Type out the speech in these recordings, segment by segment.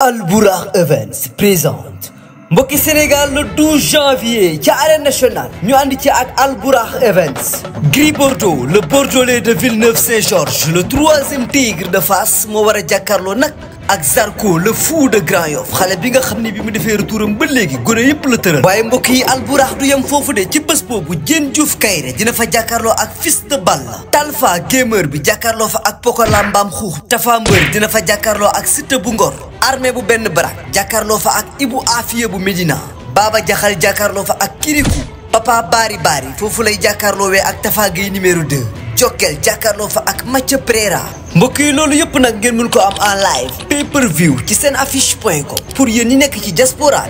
Albourakh Events présente mbokki Sénégal le 12 janvier ci arène nationale ñu ànd ci ak Albourakh Events. Gris Bordeaux le bordelais de Villeneuve-Saint-Georges le troisième tigre de Fass moo war a jàkkaarloo nag ak Zarko le fou de Grand Yoff xale bi nga xam ne bi mu defee retouram ba léegi gone yëpp la tëral. waaye mbokk yi Albourakh du yem foofu de ci bés boobu Diène Diouf Kaïré dina fa jàkkaarloo ak Fils de Balla. Talfa gamer bi jàkkaarloo fa ak Pokola Mbam Xuux. Tafa Mbër dina fa jàkkaarloo ak Siteu bu Ngor. Armée bu benn barak jàkkaarloo fa ak Ibou Afia bu Médina. Baba Jaxal jàkkaarloo fa ak Kirikou. Papa Bari foofu lay jàkkaarloowee ak Tafa Gueye numéro 2. Jokkel jàkkaarloo fa ak Mathieu Préra. mbokk yi loolu yëpp nag ngeen mën ko am en live pay per view ci seen affiche.com. pour yéen ñi nekk ci diaspora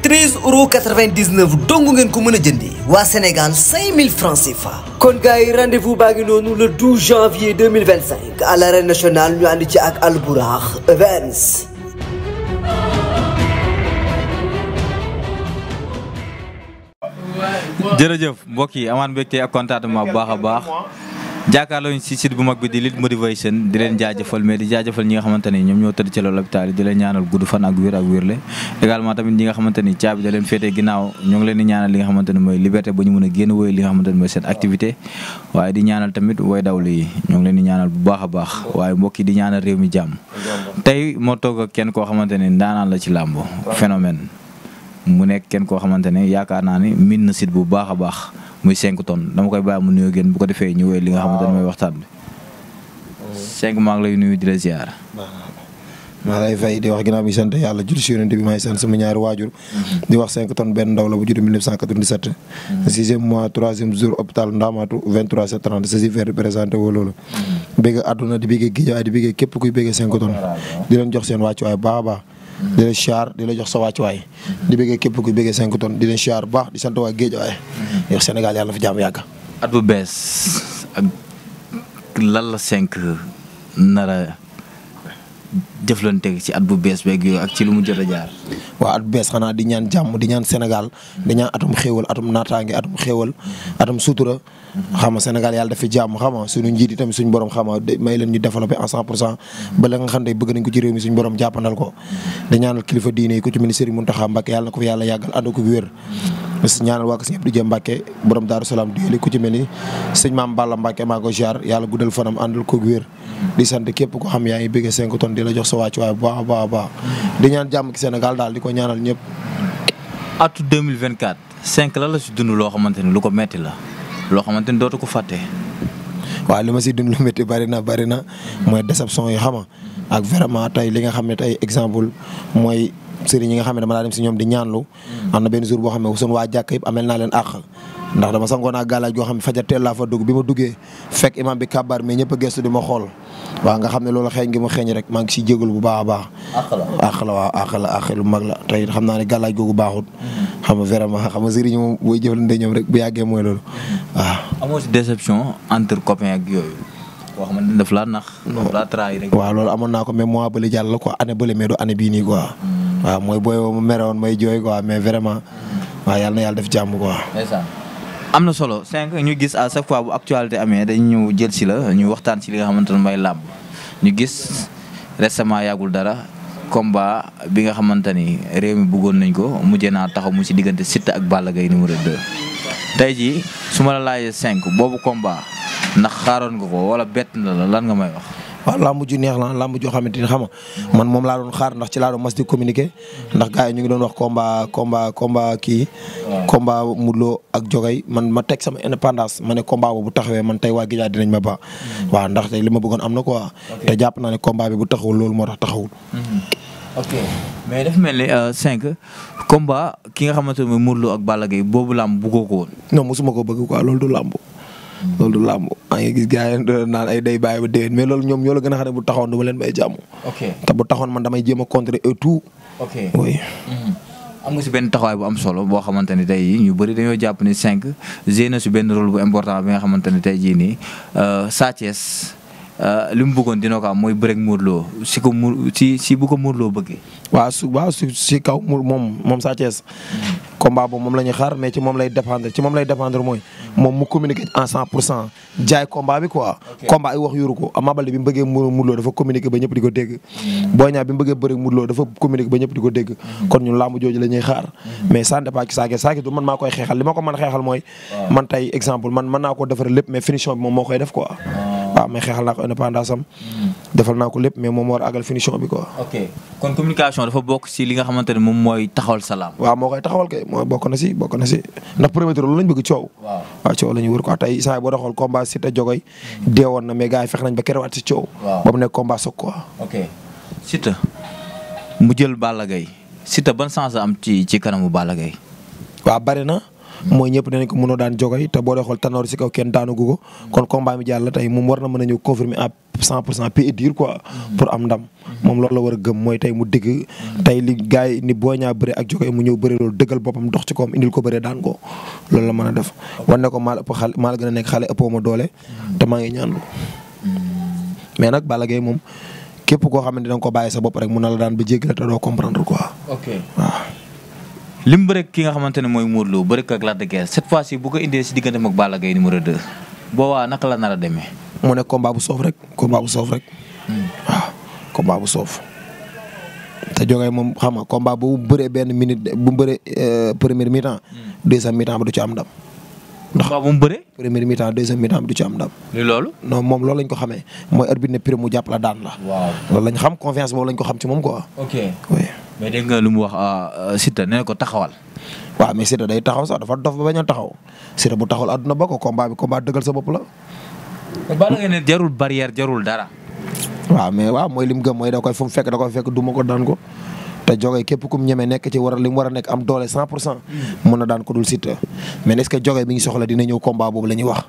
bi 13,99 € dong ngeen ko mën a jëndee. waa Sénégal 5000 francs CFA. kon gars yi rendez-vous baa ngi noonu le 12 janvier 2025 à l'arène nationale ñu ànd ci ak Albourakh Events. jërëjëf mbokk yi amaan mbégte ak contentement bu baax a baax jàkkaarloo ñu si site bu mag bi di Lutte Motivation di leen jaajëfal mais di jaajëfal ñi nga xamante ni ñoom ñoo tëdd ci loolu hôpital yi di leen ñaanal gudd fan ak wérle également tamit ñi nga xamante ni caabi da leen féetee ginnaaw ñoo ngi leen di ñaanal li nga xamante ni mooy liberté ba ñu mën a génn wooyu li nga xamante ni mooy seen activité waaye di ñaanal tamit way dawlu yi ñoo ngi leen di ñaanal bu baax a baax waaye mbokk yi di ñaanal réew mi jàmm tey moo toog ak kenn koo xamante ni ndaanaan la ci làmb phénomène mu nekk kenn koo xamante ne yaakaar naa ni min na site bu baax a baax muy 5 tonnes dama koy bàyyi mu nuyoo génn bu ko defee ñu wéy li nga xamante ne mooy waxtaan bi 5 maa ngi lay nuyu di la ziar. maa lay fay di wax ginnaaw bi sant yàlla julli si yonent bi maay sant sama ñaari waajur di wax 5 tonnes benn ndaw la bu judd 1997 6e mois 3e jour hôpital Ndamatou 23 730 sa si faire représenté woo loolu bëgg àdduna di bëgg Guédiawaye di bëgg képp kuy bëgg 5 tonnes di leen jox seen wàccuwaay baax a baax di leen siyaar di la jox sa wàccuwaay di bëggee képp kuy bëggee 5 tonnes di leen siyaar bu baax di sant waa Guédiawaye yow Sénégal yàlla na fi jàmm yàgg. at bu bees ak lan la 5 nara jëflante ci at bu bees beeg yooyu ak ci lu mu jot a jaar. waaw at bu bees xanaa di ñaan jàmm di ñaan Sénégal di ñaan atum xéewal atum naataange atum xéewal atum sutura. xam nga Sénégal yàlla daf fi jàmm xam nga suñu njiit yi tamit suñu borom xam nga may leen ñu développé en 100% ba la nga xam ne bëgg nañ ko ci réew mi suñu borom jàppandal ko. di ñaanal kilifa diine yi ku ci ministère yi Mountakha Mbacké yàlla na ko fi yàlla yàggal ànd ko wér. ñaanal waa Kër Sëñ Abdou Dia Mbacké borom Daaru Salaam di ku ci mel ni sëñ Maam Balla Mbacké maa ko jaar yàlla guddal fanam àndal ko wér. di sant képp ko xam yaa ngi bëggee 5 tonnes di la jox sa wàccuwaay bu baax a baax a baax di ñaan jàmm ci Sénégal daal di ko ñaanal ñëpp. atu 2024 5 la si dund loo xamante ni lu ko metti la loo xamante ni dootu ko fàtte. waaw li ma si dund lu métti bari na mooy déception yi xama ak vraiment tey li nga xam ne tey exemple mooy sëriñ yi nga xam ne dama daa dem si ñoom di ñaanlu. am na benn jour boo xam ne suñu waa jàkk yëpp amel naa leen àq ndax dama sangoon naa gàllaaj goo xam ne fajar teel laa fa dugg bi ma duggee fekk imam bi kabaar mais ñëpp a gestu di ma xool waaw nga xam ne loolu xeeñ gi ma xeeñ rek maa ngi siy jégalu bu baax a baax. àq lu mag la tey xam naa ne gàllaaj googu baaxut. xam nga vraiment xam nga sëriñ moom booy jëflante ñoom rek bu yàggee mooy loolu waaw. amoo si déception entre copains ak yooyu. boo xamante ni daf laa nax. daf laa trahir rek. waaw loolu amoon naa ko mais mois bële jàll la quoi année bële mais du année bii nii quoi. waaw mooy booy woo ma mere woon may jooy quoi mais vraiment waaw yàlla na yàlla def jàmm quoi. am na solo 5 ñu gis à chaque fois bu actualité amee dañu ñëw jël si la ñu waxtaan ci li nga xamante ne mooy làmb ñu gis récemment yàggul dara combat bi nga xamante ni réew mi bëggoon nañ ko mujjee naa taxaw mu ci diggante Siteu ak Balla Gaye numéro 2. tey jii su ma la laajee 5 boobu combat ndax xaaroon nga ko wala bett na la lan nga may wax. waaw lamb ju neex la lamb joo xamante ni xam nga man moom laa doon xaar ndax ci laa doon mas di communiquer ndax gars yi ñu ngi doon wax combat kii. combat Modou Lo ak Jogay man ma teg sama indépendance ma ne combat boobu bu taxawee man tey waa Guédiawaye dinañ ma ba. waaw ndax tey li ma bëggoon am na quoi. te jàpp naa ne combat bi bu taxawul loolu moo tax taxawul. ok mais dafa mel ni 5 combat ki nga xamante ne mooy Modou Lo ak Balla Gaye boobu lamb bëggoo ko woon. non mosuma ko bëgg quoi loolu du lamb. loolu du làmb maa ngi gis gars yi naan ay day bàyyi ba déwén mais loolu ñoom ñoo la gën a xam ne bu taxawoon du ma leen may jàmm. ok te bu taxawoon man damay jéem a contrer et tout. ok oui. am nga si benn taxawaay bu am solo boo xamante ni tey ñu bëri dañoo jàpp ni 5 joué na si benn rôle bu important bi nga xamante ni tey jii nii Sa Thiès li mu bëggoon dina ko am mooy bëreeg Modou Lo si bu ko Modou Lo bëggee. waaw si kaw moom Sa Thiès. combat boobu moom la ñuy xaar mais ci moom lay dépendre mooy moom mu communiquer en 100% jaay combat bi quoi. combat ay wax yoru ko Ama Baldé bi mu bëggee Modou Lo dafa communiquer ba ñëpp di ko dégg. Boy Niang bi mu bëggee bëreeg Modou Lo dafa communiquer ba ñëpp di ko dégg. kon ñun làmb jooju la ñuy xaar. mais ça dépend ci Sa Thiès du man maa koy xeexal li ma ko mën a xeexal mooy. man tey exemple man mën naa ko defaral lépp mais finition bi moom moo koy def quoi. waaw mais xeexal naa ko indépendance am. defal naa ko lépp mais moom moo war a àggal finition bi quoi. ok kon communication dafa bokk si li nga xamante ne moom mooy taxawal salaam. waaw moo koy taxawal kay mooy bokk na si ndax premier tour loolu lañ bëgg coow. waaw coow la ñu wër quoi tey saa boo doxal combat Siteu Jogoy deewoon na mais gars yi fex nañ ba kerewaat si coow. ba mu nekk combat soog quoi. ok Siteu mu jël Balla Gaye Siteu ban sens am ci kanamu Balla Gaye. waaw bari na. mooy ñëpp dinañ ko mënoo daan Jogoy te boo dee xool tanoor si kaw kenn daanagu ko kon combat mi jàll tey moom war na mën a ñëw confirmer à 100% pied et dire quoi pour am ndam moom loolu la war a gëm mooy tey mu dégg tey li gars yi ni Boy Niang bëre ak Jogoy mu ñëw bëre loolu dëggal boppam dox ci koom indil ko bëre daan ko loolu la mën a def wan ne ko maa la gën a nekk xale ëppoo ma doole te maa ngi ñaanlu mais nag Balla Gaye moom képp koo xam ne dina ko bàyyi sa bopp rek mun na la daan ba jéggi la te doo comprendre quoi. ok waaw. lim bëreeg ki nga xamante ne mooy Modou Lo bëreeg ak Lac de Guiers cette fois ci bu ko indee si diggante ak Balla Gaye numéro 2 boobaa naka la nar a demee. mu nekk combat bu soof rek. waaw combat bu soof. te Jogoy moom xam nga combat bu bëree benn minute bu bëree première mi-temps. deuxième mi-temps ba du ci am ndam. ndax bu mu bëree. première mi-temps deuxième mi-temps bi du ci am ndam. li loolu. non moom loolu lañ ko xamee mooy arbitre ne prix mu jàpp la daan la. waaw loolu lañ xam confiance boobu lañ ko xam ci moom quoi. ok oui. mais dégg nga lu mu wax Siteu nee ko taxawal. waaw mais Siteu day taxaw sax dafa dof ba bañ a taxaw Siteu bu taxawal àdduna ba ko combat bi combat dëggal sa bopp la. Balla Gaye ne jarul barrière jarul dara. waaw mais waaw mooy lim gëm mooy da koy fu mu fekk da koy fekk duma ko daan ko te Jogoy képp kum ñeme nekk ci li mu war a nekk am doole 100% mën na daan ko dul Siteu mais est-ce que Jogoy bi ngi soxla dina ñëw combat boobu la ñuy wax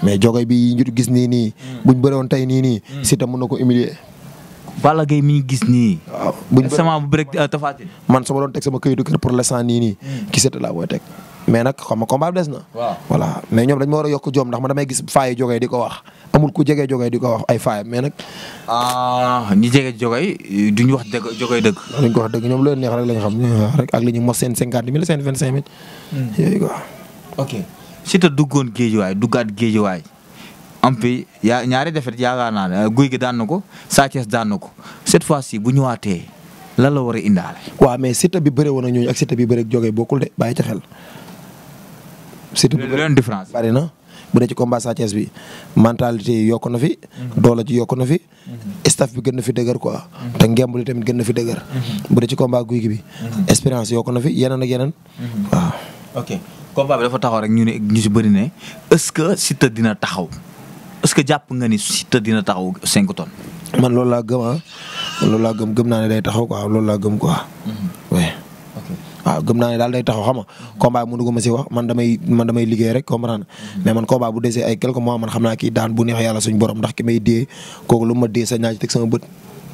mais Jogoy bi ñu gis nii buñ bëreewoon tey nii Siteu mën na ko humilier. Balla Gaye mi gis nii. waaw buñ sama bu bëreeg Tapha Tine. man su ma doon teg sama këyitu kër pour l'instant nii ki Siteu laa booy teg mais nag xam nga combat bi des na. waaw voilà mais ñoom dañ ma war a yokk jom ndax ma damay gis faay Jogoy di ko wax amul ku jege Jogoy di ko wax ay faay mais nag. ñi jege Jogoy duñ wax dëgg Jogoy dëgg. duñ ko wax dëgg ñoom lu leen neex rek lañ xam rek ak li ñu mos seen 50 000 seen 25 000. yooyu quoi. ok Siteu duggoon géejuwaay duggaat géejuwaay am fi ñaari defet yaakaar naa ne Gouye Gui daan na ko Sa Thiès daan na ko cette fois ci bu ñëwaatee lan la war a indaale. waaw mais Siteu bi bëre woon ak ñooñu ak Siteu bi bëre ak Jogoy bokkul de bàyyi ci xel. Siteu bi leen différence. bari na bu dee ci combat Sa Thiès bi mentalité yi yokku na fi. doole ji yokku na fi. staff bi gën na fi dëgër quoi. te ngemb li tamit gën na fi dëgër. bu dee ci combat Gouye Gui bi. expérience yokku na fi yeneen ak yeneen. waaw. ok combat bi dafa taxaw rek ñu ne ñu si bëri ne est-ce que Siteu dina taxaw est-ce que jàpp nga ni Siteu dina taxaw 5 tonnes. man loolu laa gëm loolu laa gëm naa ne day taxaw quoi loolu laa gëm quoi. oui. waaw gëm naa ne daal day taxaw xam nga combat bi mënu ko ma si wax man damay liggéey rek comprendre mais man combat bu desee ay quelques mois man xam naa kii daan bu neex yàlla suñ borom ndax ki may dee kooku lu ma dee sa ñaa ci teg sama bët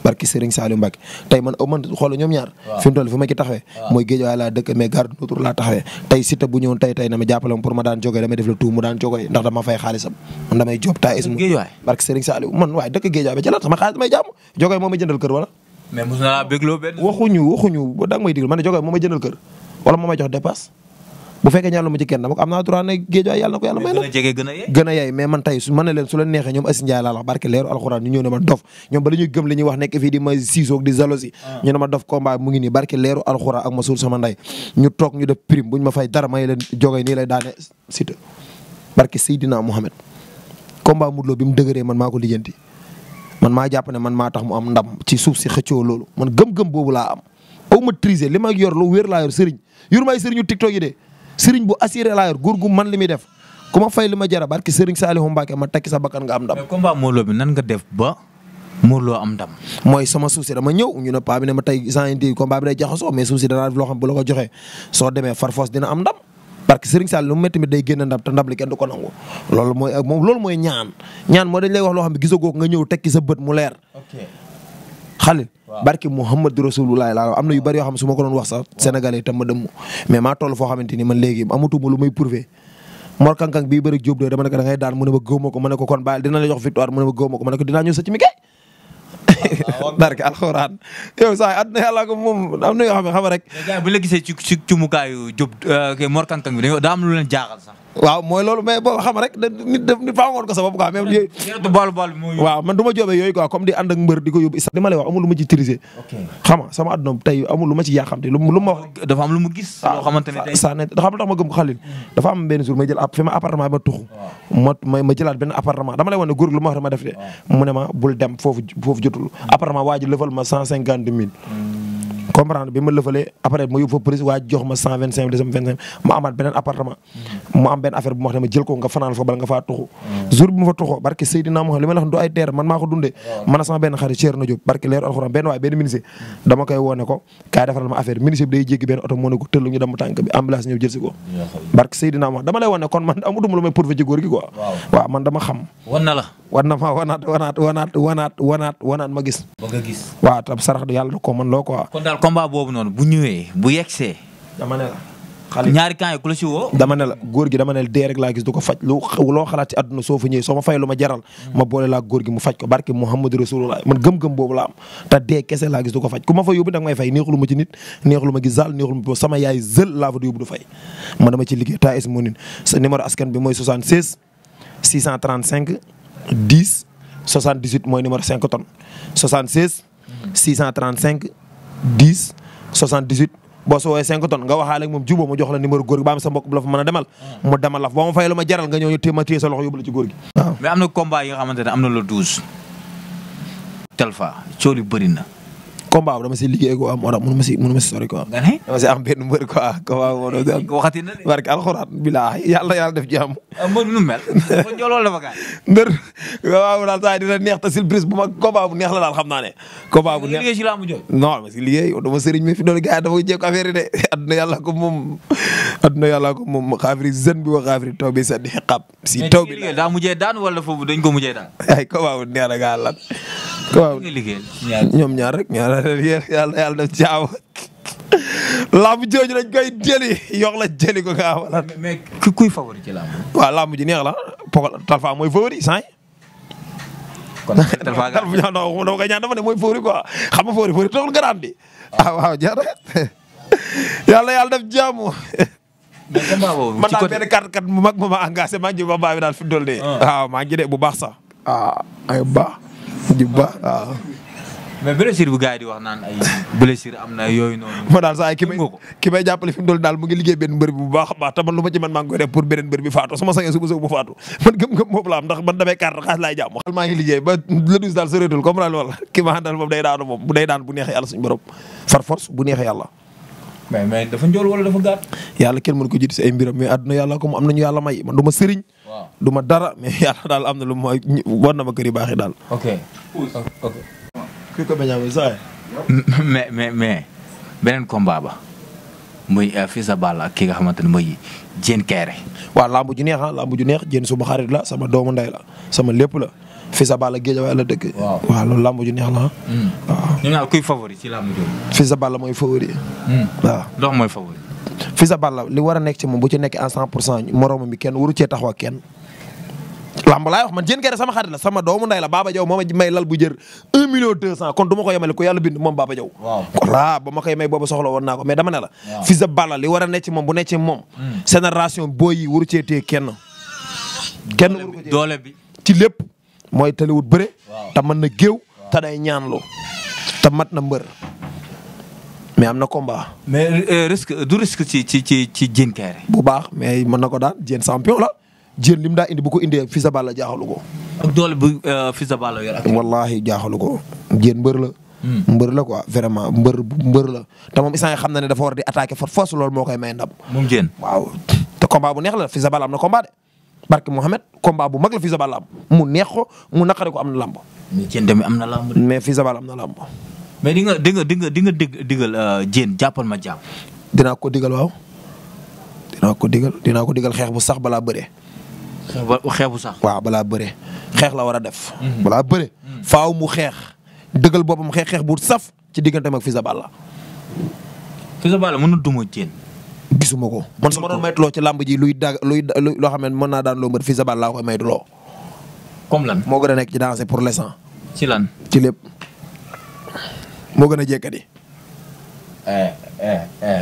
barki Serigne Saliou Mbacke tey man xool ñoom ñaar fi mu toll fi ma ci taxawee mooy Guédiawaye laa dëkk mais garde autour laa taxawee tey Siteu bu ñëwoon tey na ma jàppale ma pour ma daan Jogoy damay def le tout mu daan Jogoy ndax dama fay xaalisam man damay job taa ismu barki Serigne Saliou man waaye dëkk Guédiawaye ba ci la sama xaalis damay jàmm Jogoy moo may jëndal kër wala mais mos na laa bégloo benn. waxuñu da nga may digal man ne Jogoy moo may jëndal kër wala moo may jox dépasse bu fekkee ñaan lu ma ci kenn dama ko am naa droit ne Guédiawaye yàlla na ko yàlla may na gën a yey mais man tey su ma ne leen su leen neexee ñoom Assi Ndiaye laa wax barke leeru alxuraan ñu ñëw ne ma dof ñoom ba la ñuy gëm li ñuy wax nekk fii di ma siisoog di jalousie ñu ne ma dof combat mu ngi nii barke leeru alxuraan ak ma suul sama ndey ñu toog ñu def prime buñ ma fay dara may leen Jogoy nii lay daane Siteu barke Seydina Mohamed combat Modou Lo bi mu dëgëree man maa ko lijjanti man maa jàpp ne man maa tax mu am ndam ci suuf si xëccoo loolu man gëm-gëm boobu laa am aw ma triser li ma yor lu wér laa yor sëriñ yor may sëriñu TikTok yi de sëriñ bu assuré laa yor góor gu man li muy def ku ma fay li ma jara barki sëriñ Saliou Mbacke ma tekki sa bakkan nga am ndam. mais combat Modou Lo bi nan nga def ba Modou Lo am ndam. mooy sama suuf si dama ñëw ñu ne paa bi ne ma tey sans indi combat bi day jaxasoo mais suuf si danaa def loo xam bu la ko joxee soo demee farfoos dina am ndam parce que sëriñ Saliou lu mu métti mi day génn ndam te ndam li kenn du ko nangu loolu mooy ñaan moo dañ lay wax loo xam ne gisagoo nga ñëw tekki sa bët mu leer. Xalil barki Muhammadu Rasulullah laa am na yu bari yoo xam ne su ma ko doon wax sax sénégalais itam ma dëmm mais maa toll foo xamante ni man léegi amatuma lu may prouver Mor Kankang bii bëri Diop de dama ne ko da ngay daan mu ne ma gëw ma ko ma ne ko kon bàyyi dina la jox victoire mu ne ma gëw ma ko ma ne ko dinaa ñëw sa ci mi kay barke alxuraan yow saa àdduna yàlla ko moom am na yoo xam ne rek. bu la gisee ci mukaayu Diop Mor Kankang bi daa am lu leen jaaxal sax. waaw mooy loolu mais boo xam rek nit faa ngoon ko sa bopp quoi même yooyu. waaw man du ma joobee yooyu quoi comme di ànd ak mbër di ko yóbbu isa li ma lay wax amul lu ma ci tirisé. xam nga sama àdduna tey amul lu ma ci yàqamte lu ma wax. dafa am lu mu gis. loo xamante ne tey saa ne dafa am lu tax ma gëm ko Xalil. dafa am benn jour may jël fi ma appartement bi ma tuxu. ma jëlaat benn appartement dama lay wane góor lu ma wax dama def de. mu ne ma bul dem foofu jotul. appartement waa ji lëfal ma 150 000. comprendre bi ma lëfalee après ma yóbbu fa police waa jox ma 125 ma amaat beneen appartement mu am benn affaire bu ma wax ne ma jël ko nga fanaan fa bala nga faa tuxu jour bi ma fa tuxoo barke Seydina Muhammad li ma la wax du ay teer man maa ko dundee man a sama benn xarit Thierno Diop barke leeru alxuraan benn waay benn ministre dama koy woone ko kaay defaral ma affaire ministre bi day jéggi benn oto moo ne ko tëllu ñu dem tànk bi ambulance ñëw jël si ko barke Seydina Muhammad dama lay woone kon man amutuma lu may pourvu ci góor gi quoi waaw man dama xam wan na la war na ma wanaat ma gis ba nga gis waaw tam sarax di yàlla da ko man loo quoi kon daal combat boobu noonu bu ñëwee bu yegsee dama ne la ñaari camp yi ku la si woo dama ne la góor gi dama ne la dee rek laa gis du ko faj loo xalaat ci àdduna soo fa ñëwee soo ma fay lu ma jaral ma boole laa góor gi mu faj ko barke Muhammadu Rasulullah man gëm-gëm boobu la am te dee kese laa gis du ko faj ku ma fa yóbbu nag may fay neexulu ma ci nit neexulu ma gis zal neexulu ma sama yaay zël laa fa di yóbbu du fay man dama ci liggéey ta is monin sa numéro askan bi mooy 76 635 10 78 mooy numéro 5 tonnes 76 635 10 78 boo soo woowee 5 tonnes nga waxaale ak moom jubóo ma jox la numéro góor gi ba am sa mbokk bu la fa mën a demal mu demal la fa boo ma fay lu ma jaral nga ñëw ñu ma téye sa loxo yóbbu la ci góor gi. waaw mais am na combat yi nga xamante ne am na le 12. Talfa coow li bëri na. combat bu dama si liggéey quoi moo tax mënu ma si sori quoi. nga ne dama si am benn mbër quoi combat moo doon. waxati na de. barke alxuraan bilaahi yàlla def jàmm. mbër nu mel. dafa njool wala dafa gaañ. mbër waaw daal saa dina neex te surprise bu ma combat bu neex la daal xam naa ne. combat bu neex liggéey si laa mu jooy. non ma si liggéey dama sëriñ mi fi doon gars dafa jéem affaire yi de adduna yàlla ko moom xaafiri jeune bi wa xaafiri taw bi seen xiqaab. si taw bi la daa mujjee daan wala foofu dañ ko mujjee daan. ay combat bu neex la gaa lan. combat bu liggéey ñoom ñaar rek yàlla def jaaw lamb jooju dañ koy jëli yox la jëli ko nga wala mais kuy favori ci lamb waaw lamb ji neex la Talfa mooy favori sant kon Talfa dama koy ñaan dafa ne mooy favori quoi xam nga favori taxul nga daan di waaw jara yàlla def jaamu man daal benn kat mu mag ma engagé maa ngi ba baa bi daal fi dol de waaw maa ngi de bu baax sax ay baax ji baax waaw mais blessure bu gars yi di wax naan ay blessure am na yooyu noonu. moo daal saa yi ki may jàppale fi mu doon daal mu ngi liggéey benn mbër bi bu baax a baax te man lu ma ci man maa ngi koy def pour beneen mbër bi faatu su ma sañee suba bu faatu man gëm-gëm boobu la am ndax man damay carte xaalis laay jàmm xal maa ngi liggéey ba le 12 daal soreetul comme la wala ki ma àndal moom day daanu moom bu day daan bu neexee yàlla suñu borom far force bu neexee yàlla mais dafa njool wala dafa gàtt. yàlla kenn mënu ko jiitu si ay mbiram mais àdduna yàlla comme am nañu yàlla may man du ma sëriñ du ma dara mais yàlla daal am na lu ma war na ma kër yi baax yi daal ok ko bañaa saa mais beneen combat ba muy Fils de Balla ak ki nga xamante ne mooy Diène Kairé. waaw lambu ju neex lambu ju neex Diène suma xarit la sama doomu ndey la sama lépp la Fils de Balla Guédiawaye la dëkk. waaw loolu lambu ju neex la waaw. ñu naan kuy favori ci lambu jooju. Fils de Balla mooy favori. waaw ndox mooy favori. Fils de Balla li war a nekk ci moom bu ci nekkee en 100% moroomam mi kenn waru cee taxaw ak kenn. lamb laay wax man Diène Kairé sama xarit la sama doomu nday la Baba Diaw moo ma may lal bu jër 1 million 200 kon du ma ko yemale ko yàlla bind moom Baba Diaw. kon laa ba ma koy may boobu soxla woon naa ko mais dama ne la. Fils de Balla li war a nekk ci moom bu nekk ci moom. génération booy yi waru cee téye kenn. kenn waru ko doole bi ci lépp mooy tëliwut bëre. te mën na géew te day ñaanloo te mat na mbër. mais am na combat. mais du risque ci Diène Kairé. bu baax mais mën na ko daan Diène champion la. Diène li mu daa indi bu ko indee Fils de Balla jaaxalu ko. ak doole bu Fils de Balla yor ak. wallaahi jaaxalu ko Diène mbër la. mbër la quoi vraiment mbër la te moom instant xam na ne dafa war di attaquer force loolu moo koy may ndam. moom Diène. waaw te combat bu neex la Fils de Balla am na combat de barke Mouhamed combat bu mag la Fils de Balla am mu neex ko mu naqari ko am na lamb. mais Diène tamit am na lamb. mais Fils de Balla am na lamb. mais di nga digal Diène jàppal ma jàmm. dinaa ko digal waaw dinaa ko digal xeex bu sax balaa bëree. xeex bu sax. waaw balaa bëre xeex la war a def. balaa bëre faaw mu xeex dëggal boppam xeex bu saf ci digganteem ak Fils de Balla. Fils de Balla mën na duma Diène. gisuma ko man su ma doon maytuloo ci làmb ji luy loo xam ne mën naa daan loo mbër Fils de Balla laa koy maytuloo. comme lan moo gën a nekk ci dansé pour l'instant. ci lan. ci lépp moo gën a jekkadi.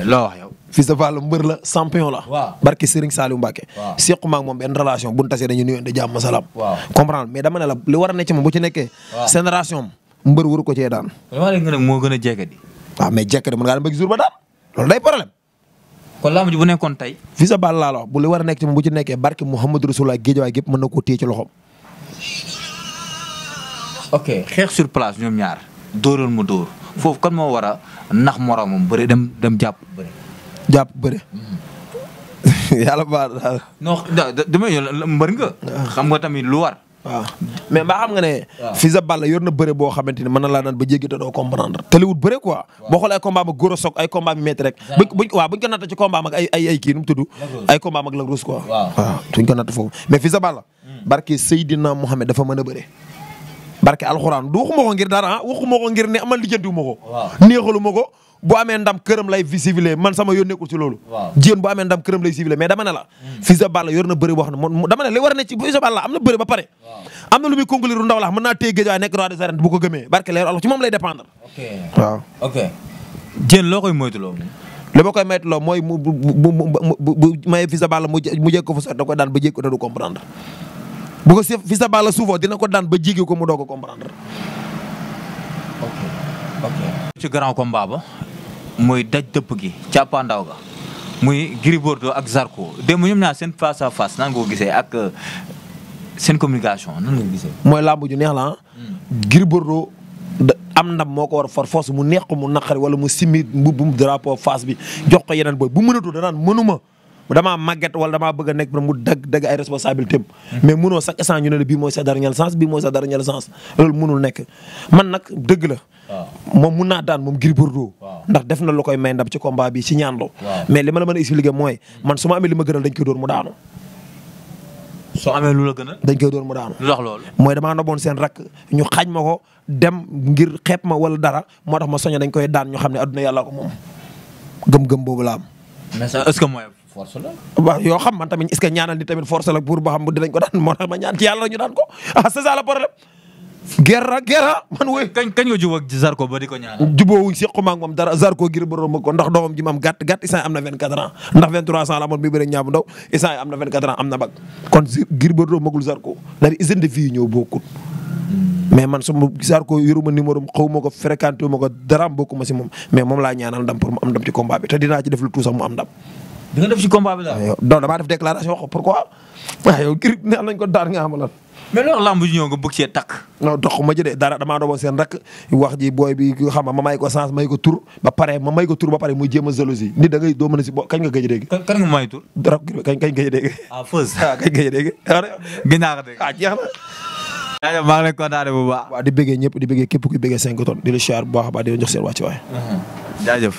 loo wax yow. Fils de Balla mbër la champion la. waaw barki Serigne Saliou Mbacké. waaw sequ ma ak moom benn relation bu ñu tasee dañuy nuyoo de jàmm salaam. waaw comprendre mais dama ne la li war a nekk ci moom bu ci nekkee. génération am mbër waru ko cee daan. maa ngi leen moo gën a jekkadi. waaw mais jekkadi mën ngaa dem ba jour ba daan loolu day problème. kon lamb ji bu nekkoon tey. Fils de Balla laa la wax bu li war a nekk ci moom bu ci nekkee barki Mouhamadou Rasulullah géejawaay gépp mën na koo téye ci loxoom. ok xeex sur place ñoom ñaar dóoral mu dóor foofu kan moo war a nax moromam bëri dem jàpp bëri. jàpp bëri. yàlla baax na. non damay mbër nga. xam nga tamit lu war. waaw mais mbaa xam nga ne. Fils de Balla yor na bëre boo xamante ni mën na laa daan ba jéggi te doo comprendre te liwut bëre quoi. boo xoolee ay combat ma góor a soog ay combat mi métti rek. buñ ko natt ci combat mag ay kii nu mu tudd. ay combat mag la rus quoi. waaw duñ ko natt foofu mais Fils de Balla. barke Seydina Mohamed dafa mën a bëre. barke alxuraan du waxuma ko ngir dara waxuma ko ngir ne amal lijjantiwuma ko. neexaluma ko bu amee ndam këram lay civilé man sama yoon nekkul ci loolu. jéen bu amee ndam këram lay civilé mais dama ne la. Fils de Balla yor na bëri boo xam ne dama ne li war a ne ci Fils de Balla am na bëri ba pare. am na lu muy conclure ndaw la mën naa téye géej waaye nekk roi des arènes bu ko gëmee barke leer alors ci moom lay dépendre. waaw ok jéen loo koy moytuloo. li ma koy moytuloo mooy bu may Fils de Balla mu jéggi ko fa sax da koy daan ba jéggi ko te du comprendre. bu ko Fils de Balla suufoo dina ko daan ba jéggi ko mu doog a comprendre. ok ci grand combat ba muy daj dëpp gi càppaandaw ga muy Gris Bordeaux ak Zarko démb ñoom ñaar seen face à face nan nga ko gisee ak seen communication nan nga ko gisee. mooy làmb ju neex la Gris Bordeaux am ndam moo ko war for force mu neex ko mu naqari wala mu simmi mbubbum drapeau face bi jox ko yeneen boy bu mënatu danaan mënuma damaa màgget wala damaa bëgg a nekk mu dagg ay responsabilité mais mënoo chaque instant ñu ne la bii mooy sa dernier chance bii mooy sa dernier chance loolu mënul nekk man nag dëgg la. moom mun naa daan moom Gris Bordeaux ndax def na lu koy may ndam ci combat bi ci ñaanlo mais li ma la mën a expliquer mooy man su ma amee li ma gënal dañ koy dóor mu daanu. soo amee lu la gënal. dañ koy dóor mu daanu. lu tax loolu. mooy damaa noboon seen rakk ñu xaaj ma ko dem ngir xeeb ma wala dara moo tax ma soño dañ koy daan ñu xam ne adduna yàlla ko moom gëm-gëm boobu la am. mais est-ce que mooy force la. waaw yoo xam man tamit est-ce que ñaanal ni tamit force la pour ba xam dinañ ko daan moo tax ma ñaan ci yàlla ñu daan ko ah c'est ça le problème. guerre man woy kañ nga jubóo ak Zarko ba di ko ñaanal. jubóowuñ sequ ma ak moom dara Zarko Gris Bordeaux ma ko ndax doomam ji ma am gàtt isaan am na 24 ans ndax 23 ans la amoon bi bëri ñaabu ndaw isaan am na 24 ans am na bag kon Gris Bordeaux magul Zarko ndax hygiène de vie ñëw bokkut mais man sama Zarko yoruma numéro xaw ma ko fréquenté ma ko daraam bokkuma si moom mais moom laa ñaanal ndam pour mu am ndam ci combat bi te dinaa ci def lu tout sax mu am ndam. di nga def ci combat bi daal. donc damaa def déclaration wax ko pourquoi waaw yow Gris neex nañ ko daan nga xamal mais loolu lamb ji ñëw nga bëgg cee takk. non dox ma jëlee dara damaa doon seen rek wax ji booy bi xam nga ma may ko sens may ko tur ba pare muy jéem a jalousie nit da ngay doo mën a si kañ nga gëj a dégg. kan nga may tur. dara kañ gëj a dégg. Feuz. kañ gëj a dégg. gën naa ko dégg. jeex na. yaa maa ngi lay kontaane bu baax. waaw di bëggee ñëpp di bëggee képp kuy bëggee 5 tonnes di la siyaar bu baax a baax di la jox seen wàcc waay. jaajëf.